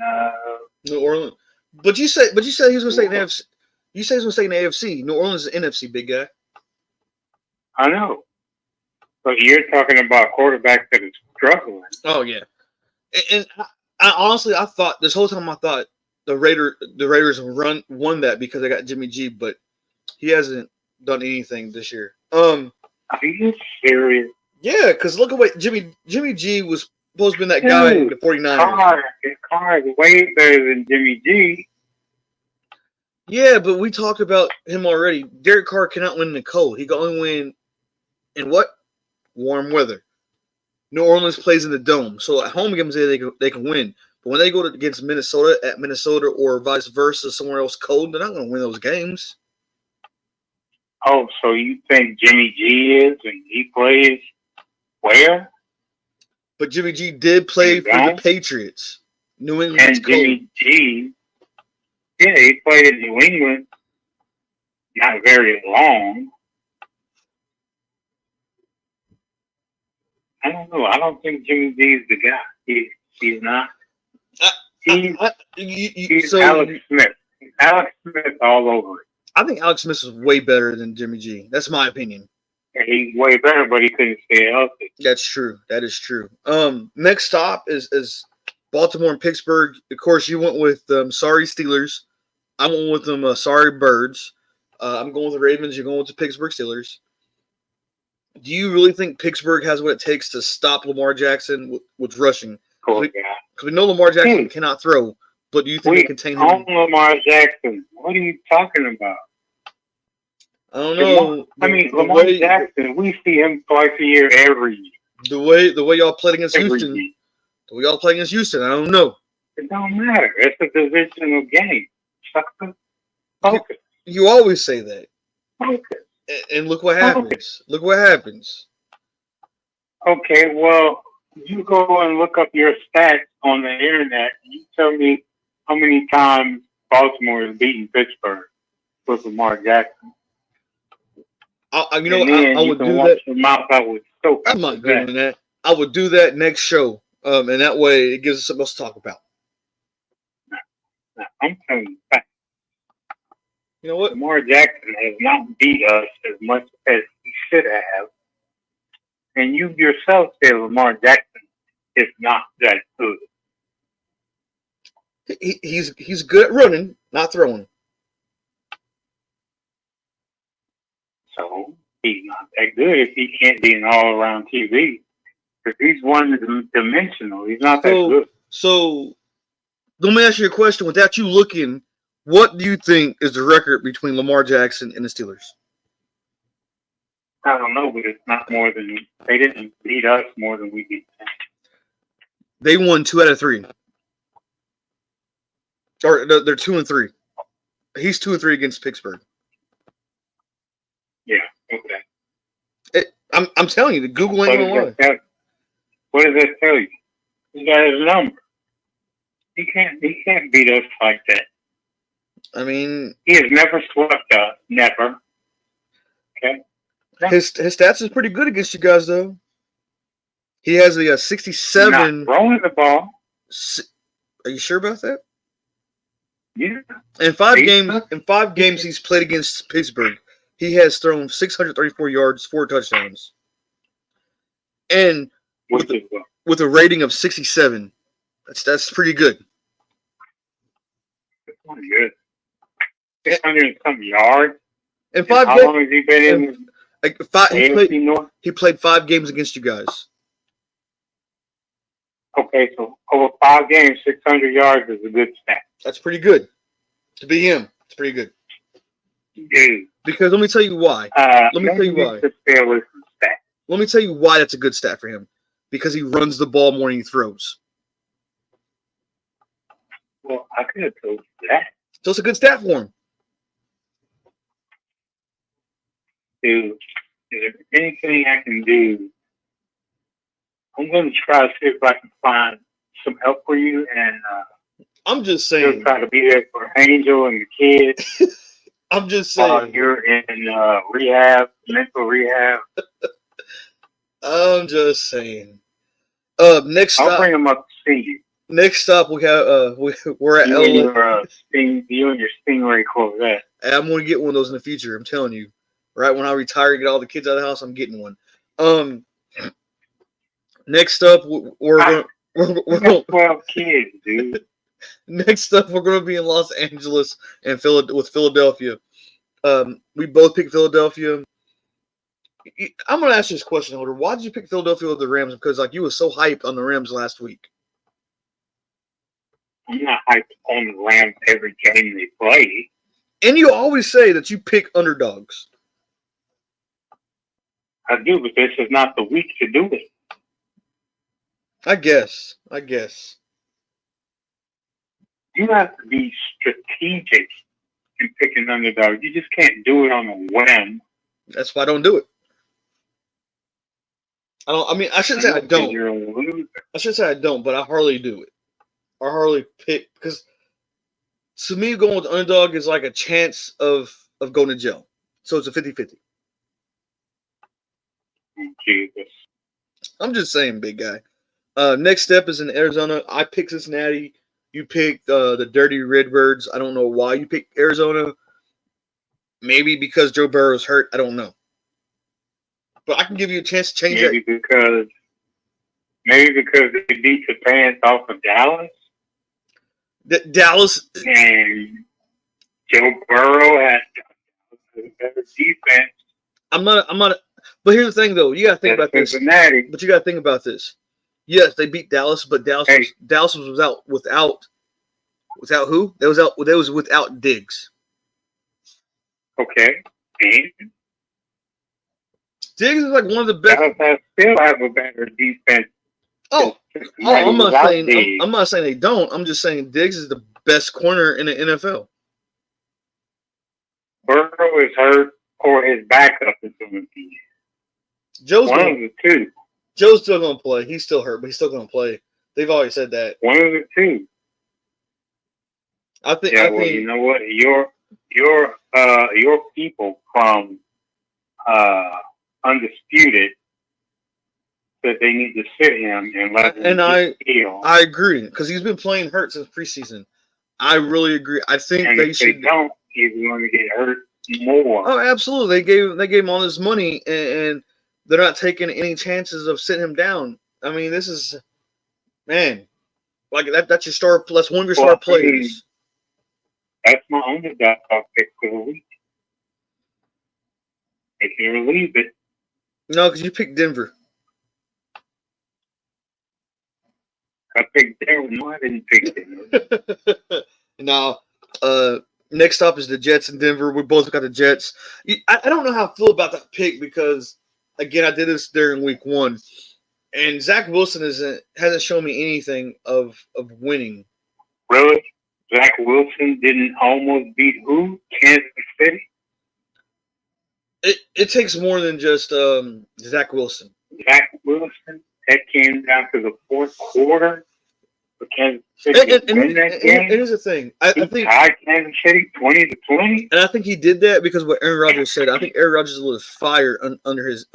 New Orleans. But you said he was going to stay in the AFC. You said he was going to stay in the AFC. New Orleans is an NFC, big guy. I know. But you're talking about quarterbacks that are struggling. Oh yeah, and I honestly I thought this whole time the Raiders won that because they got Jimmy G, but he hasn't done anything this year. Are you serious? Yeah, because look at what Jimmy G was supposed to be that guy in the 49ers. Carr is way better than Jimmy G. Yeah, but we talked about him already. Derek Carr cannot win in the cold. He can only win in what? Warm weather. New Orleans plays in the dome, so at home games they can win. But when they go against Minnesota at Minnesota or vice versa, somewhere else cold, they're not going to win those games. Oh, so you think Jimmy G is and he plays where? But Jimmy G did play for the Patriots. New England. And Jimmy G, yeah, he played in New England. Not very long. I don't know. I don't think Jimmy G is the guy. He's not. He's Alex Smith. Alex Smith all over it. I think Alex Smith is way better than Jimmy G. That's my opinion. He's way better, but he couldn't stay healthy. That's true. That is true. Next stop is Baltimore and Pittsburgh. Of course, you went with sorry Steelers. I went with them sorry Birds. I'm going with the Ravens. You're going with the Pittsburgh Steelers. Do you really think Pittsburgh has what it takes to stop Lamar Jackson with rushing? Because we know Lamar Jackson cannot throw, but do you think they contain him? Lamar Jackson. What are you talking about? I don't know. Lamar Jackson, we see him twice a year every year. The way y'all played against Houston. The way y'all played against Houston, I don't know. It don't matter. It's a divisional game. Focus. You always say that. Focus. And look what happens. Okay. Look what happens. Okay, well, you go and look up your stats on the internet. You tell me how many times Baltimore has beaten Pittsburgh with Lamar Jackson. I would do that. Your mouth out with soap. I'm not doing that. I would do that next show, and that way it gives us something else to talk about. I'm telling you facts. You know what? Lamar Jackson has not beat us as much as he should have. And you yourself said Lamar Jackson is not that good. He's good at running, not throwing. So he's not that good if he can't be an all-around TV. Because he's one-dimensional. He's not that good. So let me ask you a question. Without you looking, what do you think is the record between Lamar Jackson and the Steelers? I don't know, but it's not more than they didn't beat us more than we beat them. They won 2 out of 3. Or they're 2-3. He's 2-3 against Pittsburgh. Yeah, okay. I'm telling you, the Google ain't gonna lie. What does that tell you? He got his number. He can't beat us like that. I mean, he has never swept us. Never. Okay. His stats is pretty good against you guys, though. He has a 67. Not throwing the ball. Are you sure about that? Yeah. In 5 games he's played against Pittsburgh, he has thrown 634 yards, 4 touchdowns, and with a rating of 67. That's pretty good. That's pretty good. 600 and some yards. In 5 games. How long has he been in? He played 5 games against you guys. Okay, so over 5 games, 600 yards is a good stat. That's pretty good. To be him, it's pretty good. Dude. Because let me tell you why. Let me tell you why that's a good stat for him. Because he runs the ball more than he throws. Well, I could have told you that. So it's a good stat for him. Dude, is there anything I can do I'm going to try to see if I can find some help for you, and I'm just still saying. try to be there for Angel and the kids I'm just while saying. you're in rehab, mental rehab. I'm just saying. Next I'll stop. bring them up to see you. Next stop, we have we're at You and LA. your Stingray Corvette. I'm going to get one of those in the future. I'm telling you. Right when I retire and get all the kids out of the house, I'm getting one. Next up, we're You got 12 kids, dude. next up we're going to be in Los Angeles and with Philadelphia. We both picked Philadelphia. I'm going to ask you this question, Holder. Why did you pick Philadelphia with the Rams? Because like you were so hyped on the Rams last week. I'm not hyped on the Rams every game they play. And you always say that you pick underdogs. I do, but this is not the week to do it. I guess. You have to be strategic in picking underdogs. You just can't do it on a whim. That's why I don't do it. I shouldn't say I don't. You're a loser. I should say I don't, but I hardly do it. I hardly pick because to me going with underdog is like a chance of going to jail. So it's a 50-50. Jesus. I'm just saying, big guy. Next step is in Arizona. I picked Cincinnati. You picked the Dirty Redbirds. I don't know why you picked Arizona. Maybe because Joe Burrow's hurt. I don't know. But I can give you a chance to change maybe that. Maybe because they beat the pants off of Dallas. Dallas. And Joe Burrow had a better defense. I'm not. But here's the thing, though. You got to think about Cincinnati. this. But you got to think about this. Yes, they beat Dallas, but Dallas was without who? That was without Diggs. Okay. And Diggs is like one of the best. Dallas still have a better defense. I'm not saying they don't. I'm just saying Diggs is the best corner in the NFL. Burrow is hurt, or his backup is going to be. One of the two. Joe's still going to play. He's still hurt, but he's still going to play. They've already said that. One of the two. I think. You know what? Your people from Undisputed said they need to sit him and let him heal. I agree because he's been playing hurt since preseason. I really agree. I think and if they don't, he's going to get hurt more. Oh, absolutely. They gave him all this money and they're not taking any chances of sitting him down. I mean, this is, man, like that's your star. That's one of your star players. That's my underdog pick for the week. If you believe it. No, because you picked Denver. I picked Denver. No, I didn't pick Denver. Now, next up is the Jets in Denver. We both got the Jets. I don't know how I feel about that pick because, again, I did this during week 1, and Zach Wilson hasn't shown me anything of winning. Really? Zach Wilson didn't almost beat who? Kansas City? It takes more than just Zach Wilson. Zach Wilson? That came down to the fourth quarter for Kansas City to win that game. And here's the thing. I think tied Kansas City 20-20. And I think he did that because what Aaron Rodgers said. I think Aaron Rodgers was fired under his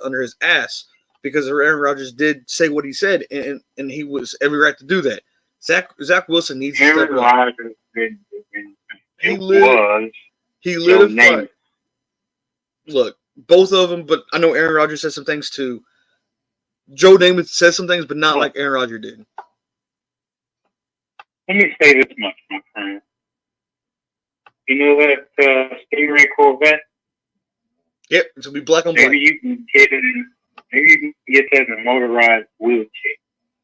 ass because Aaron Rodgers did say what he said, and he was every right to do that. Zach Wilson needs to step up. He lit a fire. Look, both of them, but I know Aaron Rodgers said some things too. Joe Namath said some things, but not like Aaron Rodgers did. Let me say this much, my friend. You know that Stingray Corvette? Yep, it's gonna be black on black. Maybe you can get that in a motorized wheelchair.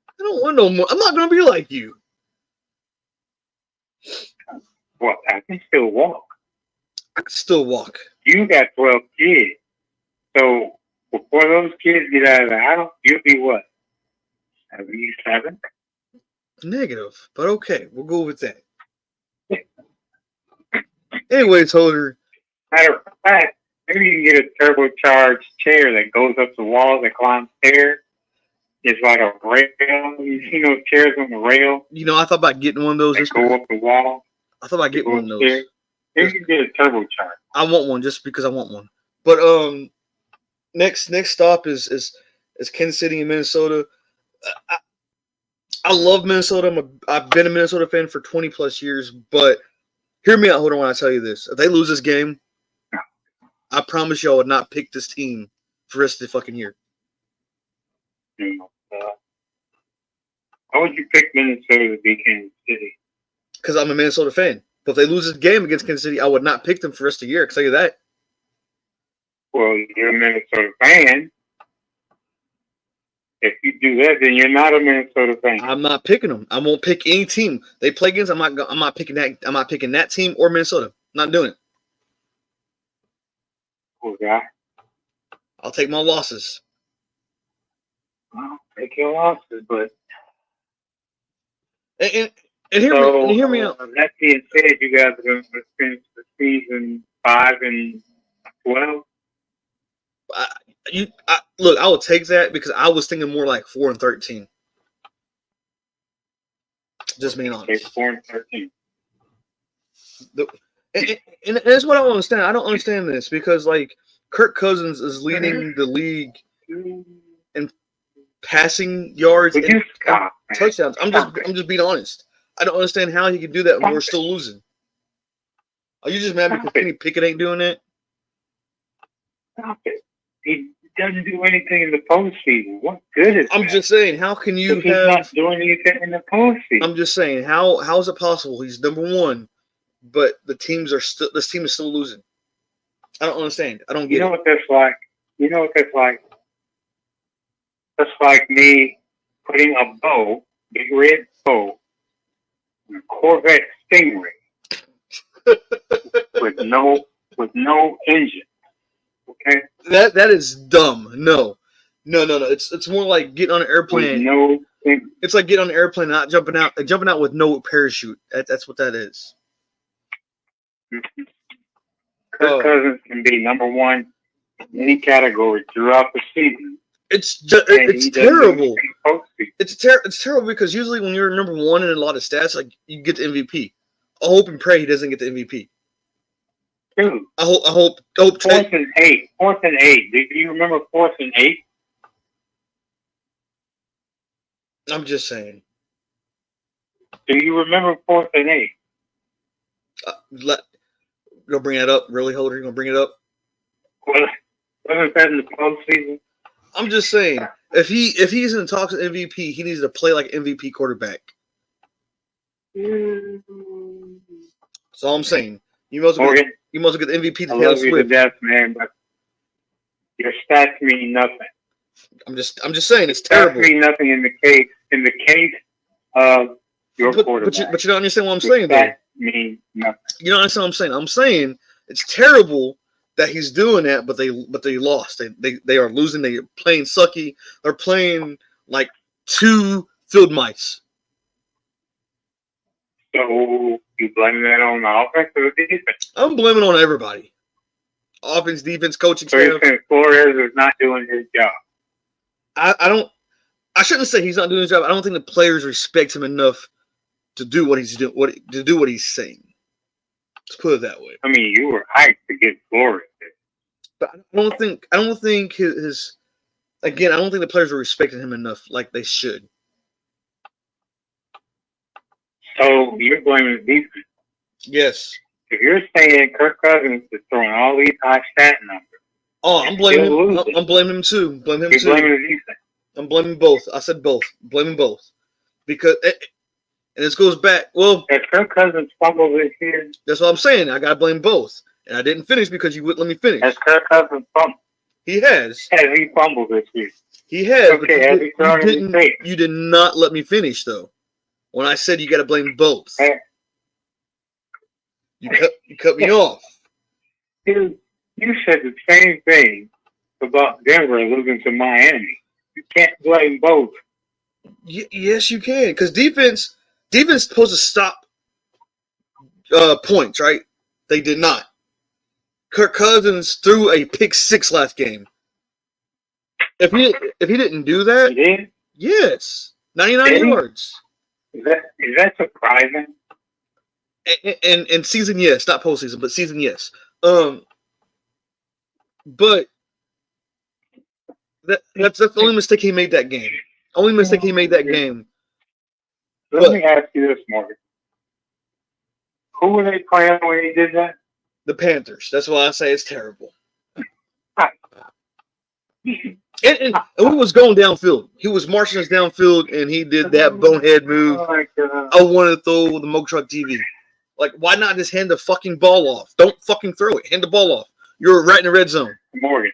I don't want no more. I'm not gonna be like you. What? I can still walk. I can still walk. You got 12 kids, so before those kids get out of the house, you'll be what? 77? Negative, but okay, we'll go with that. Anyways, Holder. Matter of fact, maybe you can get a turbocharged chair that goes up the walls that climbs stairs. It's like a rail. You see those chairs on the rail You know, I thought about getting one of those. that go up the wall? I thought about getting one of those. Maybe you get a turbocharger. I want one just because I want one. But next stop is Kansas City and Minnesota. I love Minnesota. I've been a Minnesota fan for 20 plus years. But hear me out, hold on, when I tell you this. If they lose this game, I promise you I would not pick this team for the rest of the fucking year. Why would you pick Minnesota to beat Kansas City? Because I'm a Minnesota fan. But if they lose this game against Kansas City, I would not pick them for the rest of the year. I can tell you that. Well, you're a Minnesota fan. If you do that, then you're not a Minnesota fan. I'm not picking them. I won't pick any team they play against. I'm not picking that. I'm not picking that team or Minnesota. Not doing it. Poor guy. I'll take my losses. Well, take your losses, but And hear me out. That being said, you guys are going to finish the season 5-12. Look, I will take that because I was thinking more like 4-13. Just being honest. 4-13. And that's what I don't understand. I don't understand this because like Kirk Cousins is leading the league in passing yards and touchdowns. I'm just being honest. I don't understand how he can do that when we're still losing. Are you just mad because Kenny Pickett ain't doing that? Stop it. He doesn't do anything in the postseason. What good is I'm just saying, how can you he's not doing anything in the postseason? I'm just saying, how is it possible? He's number one, but this team is still losing. I don't understand. I don't get it. You know what that's like? You know what that's like? That's like me putting a bow, big red bow, on a Corvette Stingray with no engine. Okay? That is dumb. No. It's more like getting on an airplane. It's like getting on an airplane, not jumping out with no parachute. That's what that is. Kirk Cousins can be number one in any category throughout the season. It's terrible. It's terrible because usually when you're number one in a lot of stats, like you get the MVP. I hope and pray he doesn't get the MVP. Dude, I hope. 4th and 8. 4th and 8. Do you remember 4th and 8? I'm just saying. Do you remember 4th and 8? You gonna bring that up? Really, Holder? You gonna bring it up? Wasn't that in the postseason? I'm just saying. If he's in the talks of MVP, he needs to play like MVP quarterback. That's all I'm saying. You must get the MVP to I love you to death, man, but your stats mean nothing. I'm just saying it's terrible. Stats mean nothing in the case of your quarterback. But you don't understand what I'm saying, though. Stats mean nothing. You don't understand what I'm saying. I'm saying it's terrible that he's doing that, but they lost. They are losing. They're playing sucky. They're playing like two field mice. So you blaming that on the offense or the defense? I'm blaming on everybody. Offense, defense, coaching staff. So you're saying Flores is not doing his job? I shouldn't say he's not doing his job. I don't think the players respect him enough to do what he's doing. To do what he's saying. Let's put it that way. I mean, you were hyped to get Flores, but I don't think his. Again, I don't think the players are respecting him enough like they should. So you're blaming the defense? Yes. If you're saying Kirk Cousins is throwing all these high stat numbers, I'm blaming him. I'm blaming him too. Blame him too. You're blaming the defense. I'm blaming both. I said both. Blaming both because, and this goes back. Well, has Kirk Cousins fumbled this year? That's what I'm saying. I gotta blame both, and I didn't finish because you wouldn't let me finish. Has Kirk Cousins fumbled? He has. Has he fumbled this year? He has. Okay. Has he thrown his face? You did not let me finish though. When I said you got to blame both, you cut me off. Dude, you said the same thing about Denver losing to Miami. You can't blame both. Yes, you can, because defense is supposed to stop points, right? They did not. Kirk Cousins threw a pick 6 last game. If he didn't do that, he did? Yes, 99 Did he? yards. Is that surprising? And season, yes, not postseason, but season, yes. But that's the only mistake he made that game. Only mistake he made that game. Let me ask you this, Morgan. Who were they playing when he did that? The Panthers. That's why I say it's terrible. And he was going downfield. He was marching us downfield, and he did that bonehead move. I wanted to throw the Moke Truck TV. Like, why not just hand the fucking ball off? Don't fucking throw it. Hand the ball off. You're right in the red zone. Morgan,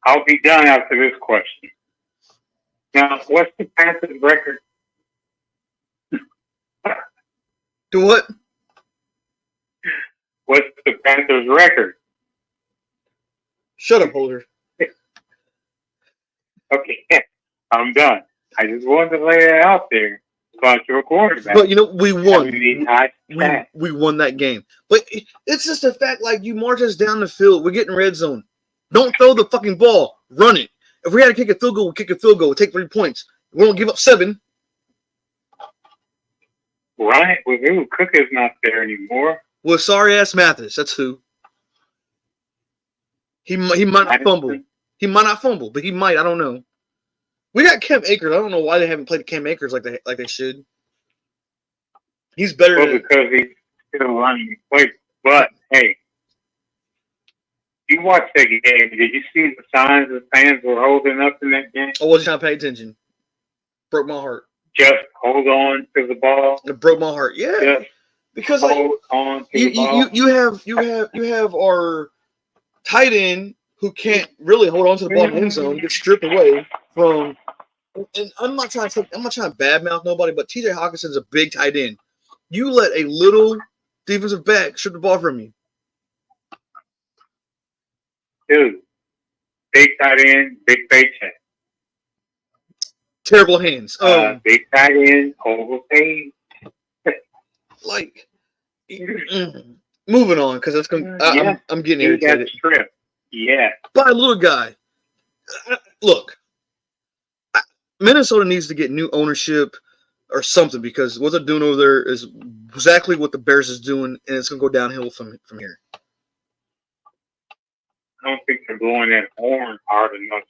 I'll be done after this question. Now, what's the Panthers' record? Do what? What's the Panthers' record? Shut up, Holder. Okay, I'm done. I just wanted to lay it out there about your quarterback. But, you know, we won. We won that game. But it's just a fact, like, you march us down the field. We're getting red zone. Don't throw the fucking ball. Run it. If we had to kick a field goal, we'll kick a field goal. We'll take 3 points. We won't give up 7. Right? Well, Cook is not there anymore. Well, sorry-ass Mathis. That's who. He might not fumble. He might not fumble, but he might. I don't know. We got Cam Akers. I don't know why they haven't played Cam Akers like they should. He's better. Well, because he's still running. Wait, but hey, you watched that game. Did you see the signs the fans were holding up in that game? I wasn't trying to pay attention. Broke my heart. Just hold on to the ball. It broke my heart. Yeah, just because hold on to the ball. You have our tight end who can't really hold on to the ball in the end zone, gets stripped away from. And I'm not trying to badmouth nobody, but T.J. Hawkinson's a big tight end. You let a little defensive back strip the ball from you. Dude, big tight end, big paycheck. Terrible hands. Big tight end, overpaid. Like, moving on, because that's going. I'm getting irritated. Stripped. Yeah. By a little guy. Look, Minnesota needs to get new ownership or something, because what they're doing over there is exactly what the Bears is doing, and it's going to go downhill from here. I don't think they're blowing that horn hard enough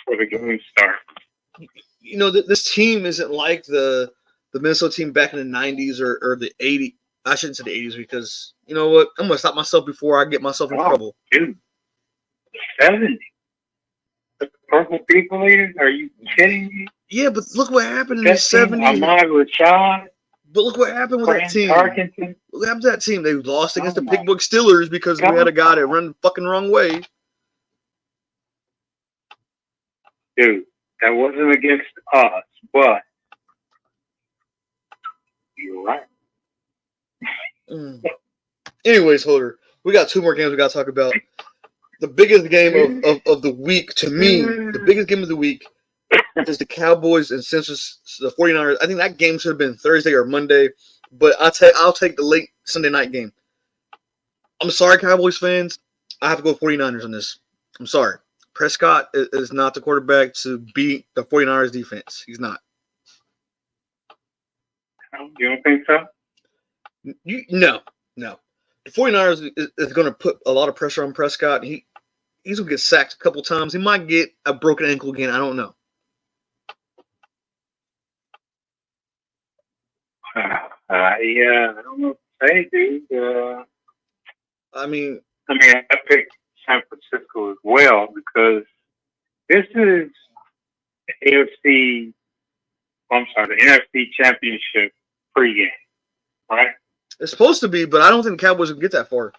for the game start. You know, this team isn't like the Minnesota team back in the 90s or the 80s. I shouldn't say the 80s, because, you know what? I'm going to stop myself before I get myself in trouble. Dude, 70. The Purple People Eaters? Are you kidding me? Yeah, but look what happened in the 70s. Ahmad Rashad. But look what happened with that team. Parkinson. Look what happened to that team. They lost against the Big Book Steelers because we had a guy that ran the fucking wrong way. Dude, that wasn't against us, but you're right. Anyways, Holder, we got 2 more games we got to talk about. The biggest game of the week, to me, the biggest game of the week is the Cowboys and the 49ers. I think that game should have been Thursday or Monday, but I'll take the late Sunday night game. I'm sorry, Cowboys fans. I have to go 49ers on this. I'm sorry. Prescott is not the quarterback to beat the 49ers defense. He's not. You don't think so? No. The 49ers is going to put a lot of pressure on Prescott. He's going to get sacked a couple times. He might get a broken ankle again. I don't know. I don't know what to say, dude. I picked San Francisco as well, because this is the NFC Championship pregame, right? It's supposed to be, but I don't think the Cowboys can get that far.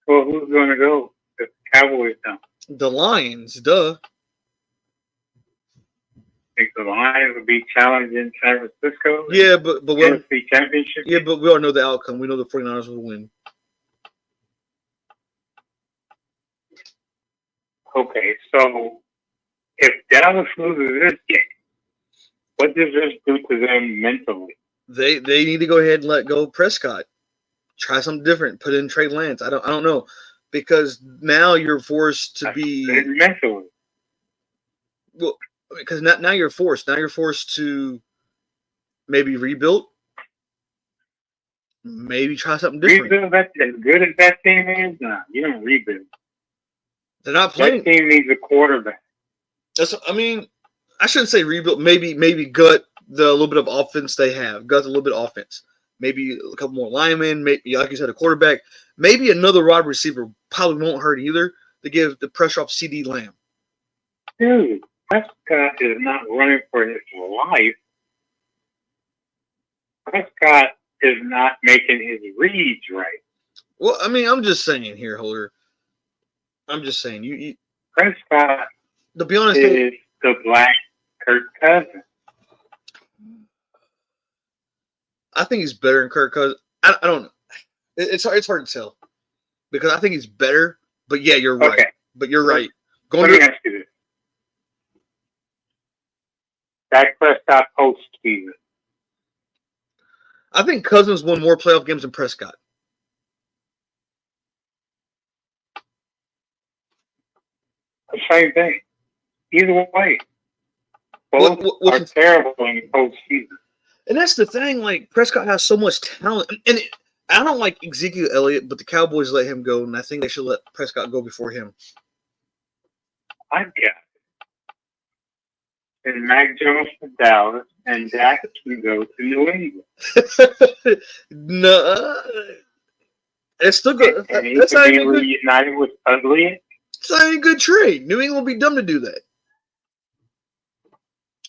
Well, who's going to go if the Cowboys don't? The Lions, duh. Think the Lions will be challenging San Francisco? Yeah, but NFC Championship? Yeah, but we all know the outcome. We know the 49ers will win. Okay, so if Dallas loses this game, what does this do to them mentally? They need to go ahead and let go of Prescott. Try something different. Put in Trey Lance. I don't know, because now you're forced to be mentally. Well, because now you're forced. Now you're forced to maybe rebuild, maybe try something different. Rebuild, that's as good as that team is. Nah, you don't rebuild. They're not That playing. team needs a quarterback. I mean, I shouldn't say rebuild. Maybe gut the little bit of offense they have. Gut a little bit of offense. Maybe a couple more linemen. Maybe, like you said, a quarterback. Maybe another wide receiver probably won't hurt either to give the pressure off CD Lamb. Dude, Prescott is not running for his life. Prescott is not making his reads right. Well, I mean, I'm just saying here, Holder. I'm just saying you Prescott to be honest, is the black Kirk Cousins. I think he's better than Kirk Cousins. I don't know. It's hard to tell because I think he's better. But yeah, you're right. Okay. But you're right. Let me ask you this. Dak Prescott postseason. I think Cousins won more playoff games than Prescott. The same thing. Either way. Both are terrible in the postseason. And that's the thing. Like, Prescott has so much talent. And I don't like Ezekiel Elliott, but the Cowboys let him go, and I think they should let Prescott go before him. I've got it. And Mac Jones to Dallas, and Dak can go to New England. No. It's still good. And he That's could not be even good. reunited with Ugly. It's not even a good trade. New England will be dumb to do that.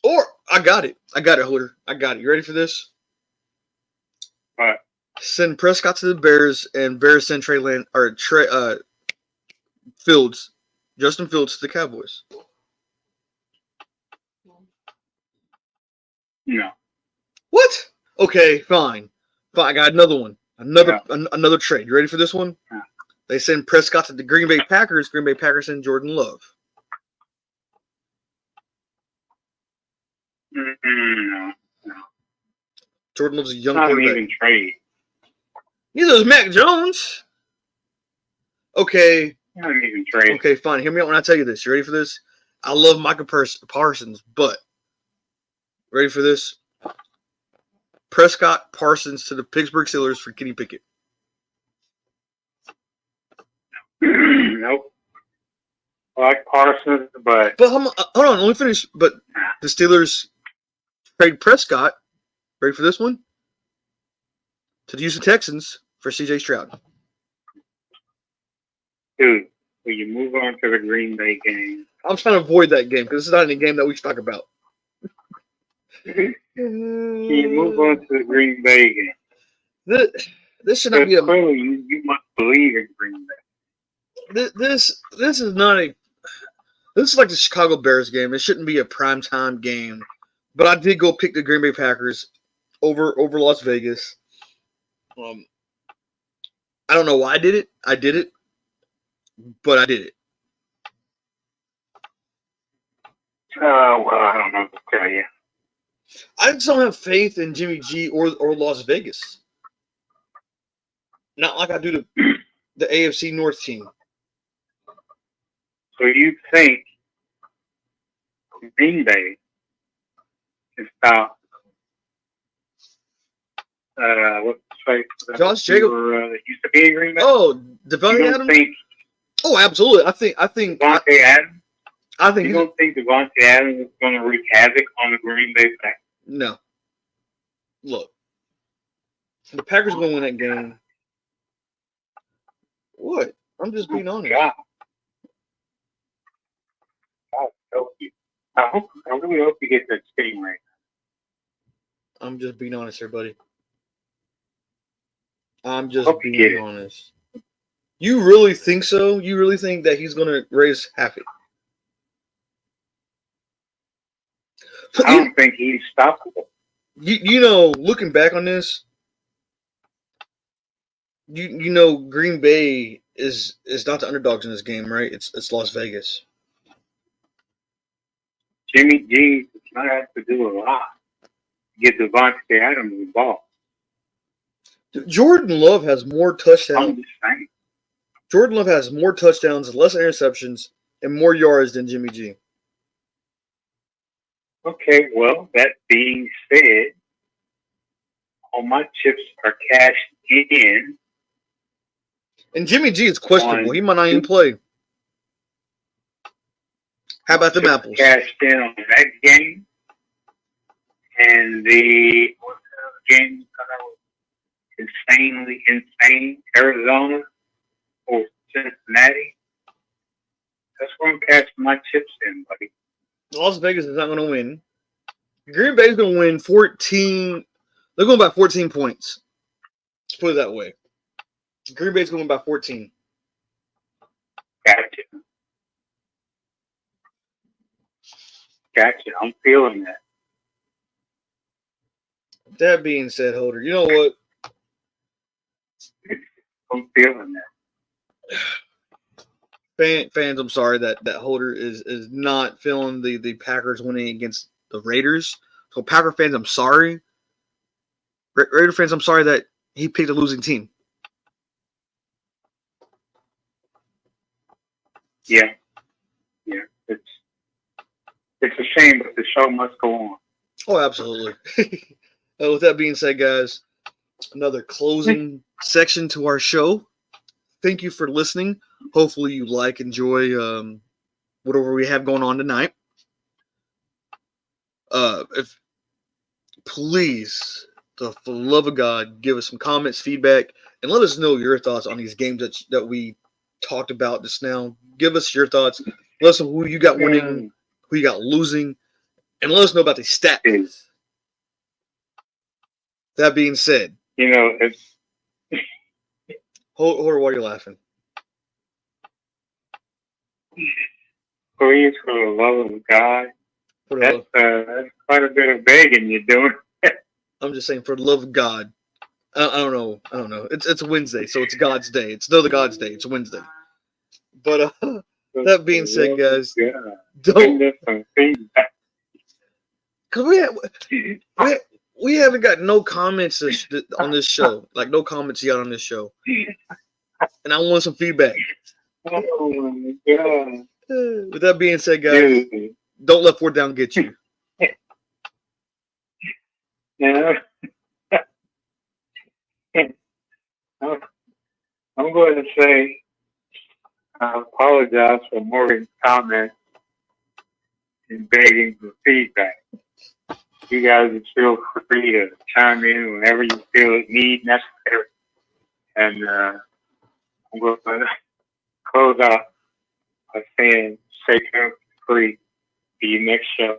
Or, I got it, Holder. I got it. You ready for this? All right. Send Prescott to the Bears, and Bears send Justin Fields to the Cowboys. No. What? Okay, fine. I got another one. Another trade. You ready for this one? Yeah. They send Prescott to the Green Bay Packers. Green Bay Packers send Jordan Love. No. Jordan Love's a young Not quarterback. even trade. Neither is Mac Jones. Okay. Not even trade. Okay, fine. Hear me out when I tell you this. You ready for this? I love Micah Parsons, but ready for this? Prescott Parsons to the Pittsburgh Steelers for Kenny Pickett. Nope. I like Parsons, but hold on, let me finish. But the Steelers trade Prescott. Ready for this one? To the Houston Texans for C.J. Stroud. Dude, will you move on to the Green Bay game? I'm trying to avoid that game because this is not any game that we should talk about. Can you move on to the Green Bay game? This should not be a. Clearly, you must believe in Green Bay. This is not a. This is like the Chicago Bears game. It shouldn't be a primetime game. But I did go pick the Green Bay Packers over Las Vegas. I don't know why I did it. I did it, but I did it. Well, I don't know what to tell you. I just don't have faith in Jimmy G or Las Vegas. Not like I do the AFC North team. So you think Green Bay can stop what's the face? Josh Jacobs that used to be in Green Bay? Oh, you Devontae don't Adams? think Oh, absolutely. I think Devontae Adams? I think You don't think Devontae Adams is going to wreak havoc on the Green Bay Packers? no. Look, the Packers are going to win that game. What? I'm just being honest. God help you. I really hope you get that steam right. I'm just being honest here, buddy. I'm just Hope you get being it. honest. You really think so? You really think that he's going to raise havoc? I don't think he's stoppable. You know, looking back on this, you know, Green Bay is not the underdogs in this game, right? It's Las Vegas. Jimmy G does not have to do a lot to get Devontae Adams the ball. Jordan Love has more I'm touchdowns. just saying. Jordan Love has more touchdowns, less interceptions, and more yards than Jimmy G. Okay, well, that being said, all my chips are cashed in And Jimmy G is questionable. on He might not even play. How about them chips apples? cashed in on that game. And the game insanely insane Arizona or Cincinnati. That's where I'm cashing my chips in, buddy. Las Vegas is not going to win. Green Bay's going to win 14. They're going by 14 points. Let's put it that way. Green Bay's going by 14. Gotcha. Gotcha. I'm feeling that. That being said, Holder, you know what? I'm feeling that. Fans, I'm sorry that Holder is not feeling the Packers winning against the Raiders. So Packer fans, I'm sorry. Raider fans, I'm sorry that he picked a losing team. Yeah. Yeah. It's a shame, but the show must go on. Oh, absolutely. With that being said, guys, another closing section to our show. Thank you for listening. Hopefully you enjoy whatever we have going on tonight. If please, for the love of God, give us some comments, feedback, and let us know your thoughts on these games that we talked about just now. Give us your thoughts. Let us know who you got winning, who you got losing, and let us know about the stats. That being said, you know, it's hold why are you laughing? Please, for the love of God, that's quite a bit of begging you're doing. I'm just saying, for the love of God. I don't know. It's Wednesday, so it's God's day. It's still the God's day. It's Wednesday. But that being said, guys, don't. Cause we haven't got no comments on this show. Like no comments yet on this show. And I want some feedback. Oh my God. With that being said, guys, don't let 4th down get you. Yeah. I'm going to say I apologize for Morgan's comments and begging for feedback. You guys feel free to chime in whenever you feel it necessary. And I'm going to close out by saying, stay free. See you next show.